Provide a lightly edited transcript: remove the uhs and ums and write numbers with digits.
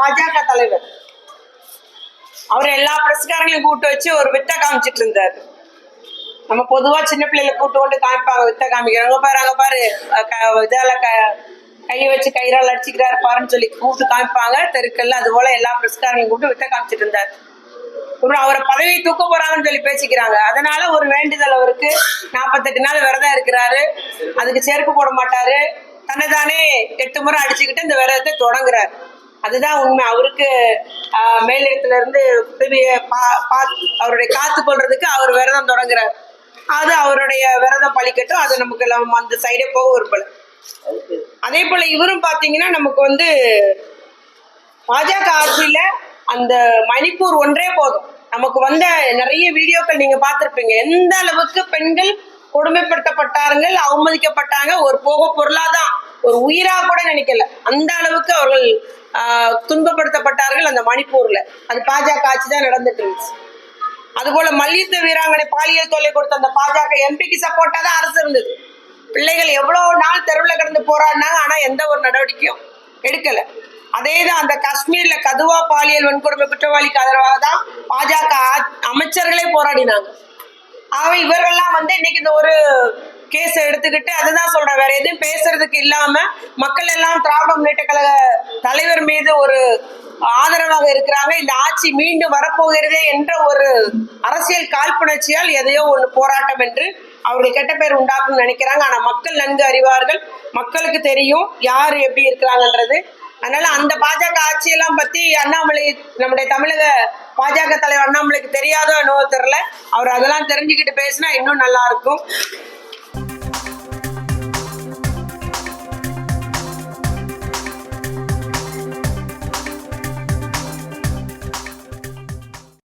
பாஜக தலைவர். அவர் எல்லா பிரஸ்காரங்களையும் கூப்பிட்டு வச்சு ஒரு வித்த காமிச்சிட்டு இருந்தாரு. நம்ம பொதுவா சின்ன பிள்ளைல கூட்டு கொண்டு காமிப்பாங்க, வித்த காமிக்கிறாங்க பாரு, அங்க பாரு இதால கையை வச்சு கயிறால் அடிச்சுக்கிறாரு பாருன்னு சொல்லி கூப்பிட்டு காமிப்பாங்க தெருக்கல்ல. அது போல எல்லா பிரஸ்காரங்களையும் கூப்பிட்டு வித்த காமிச்சிட்டு இருந்தாரு. அப்புறம் அவரை பதவியை தூக்க போறாங்கன்னு சொல்லி பேசிக்கிறாங்க. அதனால ஒரு வேண்டுதல் அவருக்கு, 48 நாள் விரதம் இருக்கிறாரு, அதுக்கு செருப்பு போட மாட்டாரு, தன்னைதானே 8 முறை அடிச்சுக்கிட்டு இந்த விரதத்தை தொடங்குறாரு. அதுதான் உண்மை. அவருக்கு மேலிடத்துல இருந்து அவருடைய காத்து கொள்றதுக்கு அவர் விரதம் தொடங்குறாரு. அது அவருடைய விரதம் பழிக்கட்டும், அது நமக்கு அந்த சைடே போக விரும்பல. அதே போல இவரும் பாத்தீங்கன்னா நமக்கு பாஜக ஆட்சியில அந்த மணிப்பூர் ஒன்றே போதும். நமக்கு வந்த நிறைய வீடியோக்கள் நீங்க பார்த்திருப்பீங்க. எந்த அளவுக்கு பெண்கள் கொடுமைப்படுத்தப்பட்டார்கள், அவமதிக்கப்பட்டாங்க. ஒரு போக பொருளாதான், ஒரு உயிரா கூட நினைக்கல. அந்த அளவுக்கு அவர்கள் துன்பப்படுத்தப்பட்டார்கள் அந்த மணிப்பூர்ல. அது பாஜக ஆட்சி தான் நடந்துட்டு இருந்துச்சு. அது போல மல்யுத்த வீராங்கனை பாலியல் தொல்லை கொடுத்த அந்த பாஜக எம்பிக்கு சப்போர்ட்டா தான் அரசு இருந்தது. பிள்ளைகள் எவ்வளவு நாள் தெருவில் கிடந்து போராடினாங்க, ஆனா எந்த ஒரு நடவடிக்கையும் எடுக்கல. அதேதான் அந்த காஷ்மீர்ல கதுவா பாலியல் வன்கொடுமை குற்றவாளிக்கு ஆதரவாக தான் பாஜக அமைச்சர்களே போராடினாங்க. ஆக இவர்கள்லாம் இன்னைக்கு இந்த ஒரு கேஸ் எடுத்துக்கிட்டு, அதுதான் சொல்றேன், வேற எதுவும் பேசுறதுக்கு இல்லாம மக்கள் எல்லாம் திராவிட முன்னேற்ற கழக தலைவர் மீது ஒரு ஆதரவாக இருக்கிறாங்க. இந்த ஆட்சி மீண்டும் வரப்போகிறதே என்ற ஒரு அரசியல் காழ்ப்புணர்ச்சியால் எதையோ ஒண்ணு போராட்டம் என்று அவர்கள் கெட்ட பேர் உண்டாக்கும் நினைக்கிறாங்க. ஆனா மக்கள் நன்கு அறிவார்கள், மக்களுக்கு தெரியும் யாரு எப்படி இருக்கிறாங்கன்றது. அதனால அந்த பாஜக ஆட்சியெல்லாம் பத்தி அண்ணாமலை, நம்முடைய தமிழக பாஜக தலைவர் அண்ணாமலைக்கு தெரியாதோ என்னவோ தெரியல. அவர் அதெல்லாம் தெரிஞ்சுக்கிட்டு பேசினா இன்னும் நல்லா இருக்கும்.